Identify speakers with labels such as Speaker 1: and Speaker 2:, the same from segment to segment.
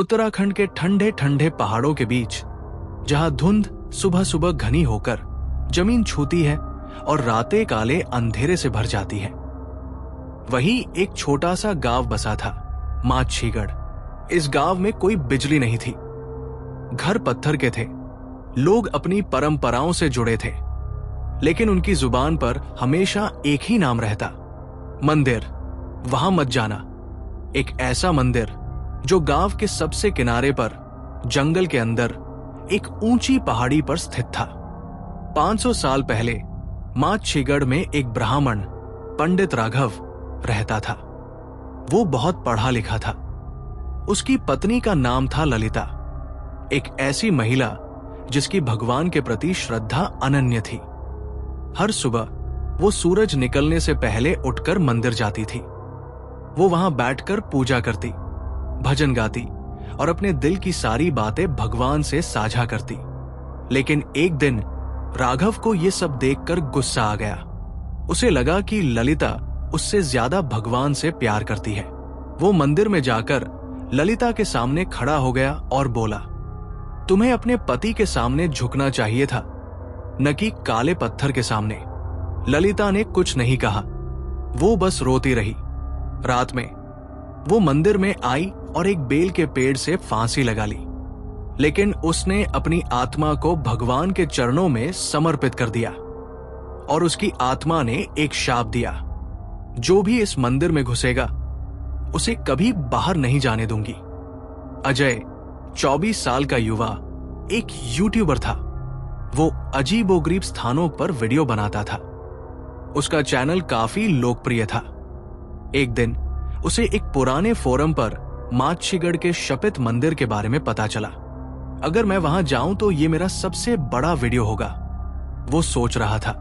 Speaker 1: उत्तराखंड के ठंडे ठंडे पहाड़ों के बीच, जहां धुंध सुबह सुबह घनी होकर जमीन छूती है और रातें काले अंधेरे से भर जाती हैं, वहीं एक छोटा सा गांव बसा था, माछीगढ़। इस गांव में कोई बिजली नहीं थी, घर पत्थर के थे, लोग अपनी परंपराओं से जुड़े थे, लेकिन उनकी जुबान पर हमेशा एक ही नाम रहता, मंदिर। वहां मत जाना। एक ऐसा मंदिर जो गांव के सबसे किनारे पर, जंगल के अंदर, एक ऊंची पहाड़ी पर स्थित था। 500 साल पहले माछीगढ़ में एक ब्राह्मण, पंडित राघव रहता था। वो बहुत पढ़ा लिखा था। उसकी पत्नी का नाम था ललिता, एक ऐसी महिला जिसकी भगवान के प्रति श्रद्धा अनन्य थी। हर सुबह वो सूरज निकलने से पहले उठकर मंदिर जाती थी। वो वहां बैठकर पूजा करती, भजन गाती और अपने दिल की सारी बातें भगवान से साझा करती। लेकिन एक दिन राघव को यह सब देखकर गुस्सा आ गया। उसे लगा कि ललिता उससे ज्यादा भगवान से प्यार करती है। वो मंदिर में जाकर ललिता के सामने खड़ा हो गया और बोला, तुम्हें अपने पति के सामने झुकना चाहिए था, न कि काले पत्थर के सामने। ललिता ने कुछ नहीं कहा, वो बस रोती रही। रात में वो मंदिर में आई और एक बेल के पेड़ से फांसी लगा ली, लेकिन उसने अपनी आत्मा को भगवान के चरणों में समर्पित कर दिया और उसकी आत्मा ने एक शाप दिया, जो भी इस मंदिर में घुसेगा उसे कभी बाहर नहीं जाने दूंगी। अजय 24 साल का युवा एक यूट्यूबर था। वो अजीबोगरीब स्थानों पर वीडियो बनाता था। उसका चैनल काफी लोकप्रिय था। एक दिन उसे एक पुराने फोरम पर माछीगढ़ के शपित मंदिर के बारे में पता चला। अगर मैं वहां जाऊं तो ये मेरा सबसे बड़ा वीडियो होगा, वो सोच रहा था।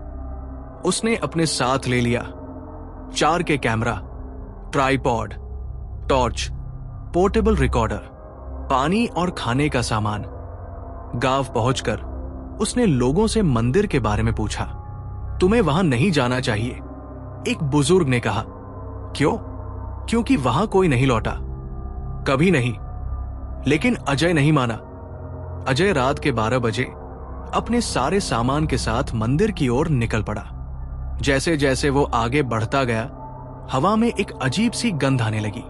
Speaker 1: उसने अपने साथ ले लिया 4K camera, tripod, torch, portable recorder, पानी और खाने का सामान। गांव पहुंचकर उसने लोगों से मंदिर के बारे में पूछा। तुम्हें वहां नहीं जाना चाहिए, एक बुजुर्ग ने कहा। क्यों? क्योंकि वहां कोई नहीं लौटा। कभी नहीं। लेकिन अजय नहीं माना। अजय रात के 12 बजे अपने सारे सामान के साथ मंदिर की ओर निकल पड़ा। जैसे जैसे वो आगे बढ़ता गया, हवा में एक अजीब सी गंध आने लगी,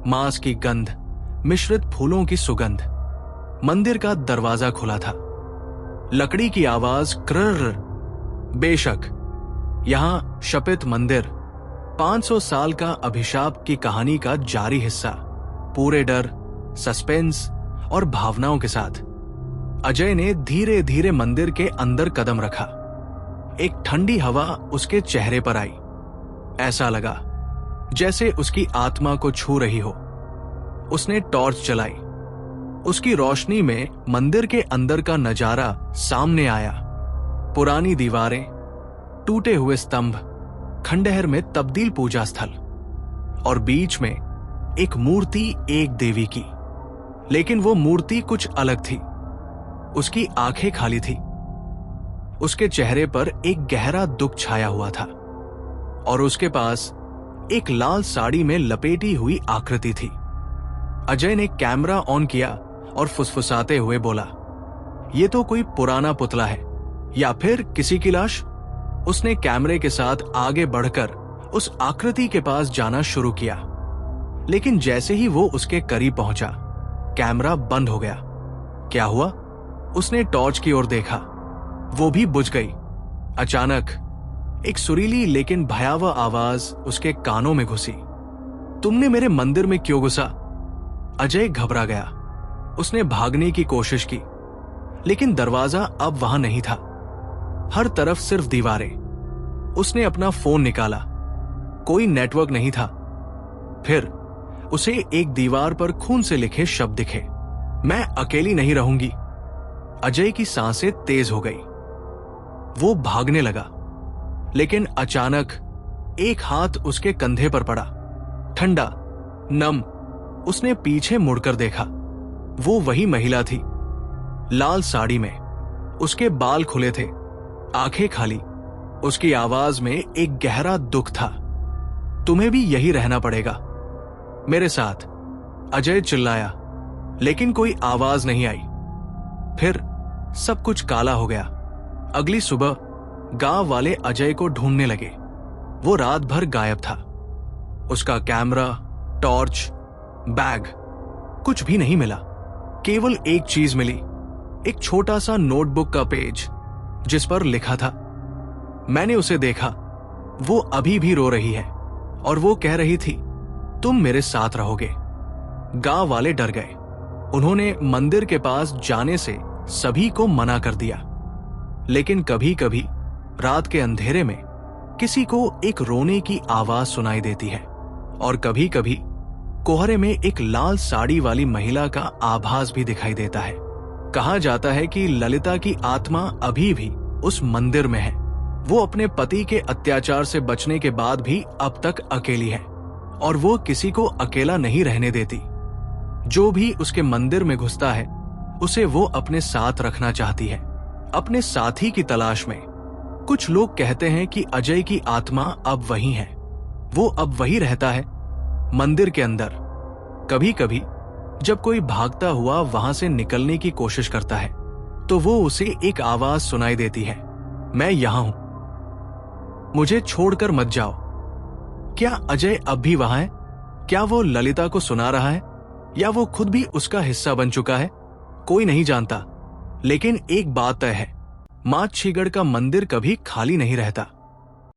Speaker 1: मांस की गंध मिश्रित फूलों की सुगंध। मंदिर का दरवाजा खुला था। लकड़ी की आवाज क्र्र। बेशक यहां शपित मंदिर 500 साल का अभिशाप की कहानी का जारी हिस्सा, पूरे डर, सस्पेंस और भावनाओं के साथ। अजय ने धीरे धीरे मंदिर के अंदर कदम रखा। एक ठंडी हवा उसके चेहरे पर आई। ऐसा लगा जैसे उसकी आत्मा को छू रही हो। उसने टॉर्च चलाई। उसकी रोशनी में मंदिर के अंदर का नजारा सामने आया। पुरानी दीवारें, टूटे हुए स्तंभ, खंडहर में तब्दील पूजा स्थल, और बीच में एक मूर्ति, एक देवी की। लेकिन वो मूर्ति कुछ अलग थी। उसकी आंखें खाली थी। उसके चेहरे पर एक गहरा दुख छाया हुआ था और उसके पास एक लाल साड़ी में लपेटी हुई आकृति थी। अजय ने कैमरा ऑन किया और फुसफुसाते हुए बोला, यह तो कोई पुराना पुतला है या फिर किसी की लाश। उसने कैमरे के साथ आगे बढ़कर उस आकृति के पास जाना शुरू किया, लेकिन जैसे ही वो उसके करीब पहुंचा, कैमरा बंद हो गया। क्या हुआ? उसने टॉर्च की ओर देखा, वो भी बुझ गई। अचानक एक सुरीली लेकिन भयावह आवाज उसके कानों में घुसी। तुमने मेरे मंदिर में क्यों घुसा? अजय घबरा गया। उसने भागने की कोशिश की, लेकिन दरवाजा अब वहां नहीं था। हर तरफ सिर्फ दीवारें। उसने अपना फोन निकाला, कोई नेटवर्क नहीं था। फिर उसे एक दीवार पर खून से लिखे शब्द दिखे, मैं अकेली नहीं रहूंगी। अजय की सांसें तेज हो गई। वो भागने लगा, लेकिन अचानक एक हाथ उसके कंधे पर पड़ा, ठंडा, नम। उसने पीछे मुड़कर देखा। वो वही महिला थी, लाल साड़ी में। उसके बाल खुले थे, आंखें खाली। उसकी आवाज में एक गहरा दुख था। तुम्हें भी यही रहना पड़ेगा मेरे साथ, अजय चिल्लाया। लेकिन कोई आवाज नहीं आई। फिर सब कुछ काला हो गया। अगली सुबह गांव वाले अजय को ढूंढने लगे। वो रात भर गायब था। उसका कैमरा, टॉर्च, बैग, कुछ भी नहीं मिला। केवल एक चीज मिली, एक छोटा सा नोटबुक का पेज जिस पर लिखा था। मैंने उसे देखा। वो अभी भी रो रही है और वो कह रही थी, तुम मेरे साथ रहोगे। गांव वाले डर गए। उन्होंने मंदिर के पास जाने से सभी को मना कर दिया। लेकिन कभी कभी रात के अंधेरे में किसी को एक रोने की आवाज सुनाई देती है और कभी कभी कोहरे में एक लाल साड़ी वाली महिला का आभास भी दिखाई देता है। कहा जाता है कि ललिता की आत्मा अभी भी उस मंदिर में है। वो अपने पति के अत्याचार से बचने के बाद भी अब तक अकेली है और वो किसी को अकेला नहीं रहने देती। जो भी उसके मंदिर में घुसता है उसे वो अपने साथ रखना चाहती है, अपने साथी की तलाश में। कुछ लोग कहते हैं कि अजय की आत्मा अब वहीं है। वो अब वहीं रहता है, मंदिर के अंदर। कभी कभी जब कोई भागता हुआ वहां से निकलने की कोशिश करता है तो वो उसे एक आवाज सुनाई देती है, मैं यहां हूं, मुझे छोड़कर मत जाओ। क्या अजय अब भी वहां है? क्या वो ललिता को सुना रहा है या वो खुद भी उसका हिस्सा बन चुका है? कोई नहीं जानता। लेकिन एक बात तय है, माछीगढ़ का मंदिर कभी खाली नहीं रहता।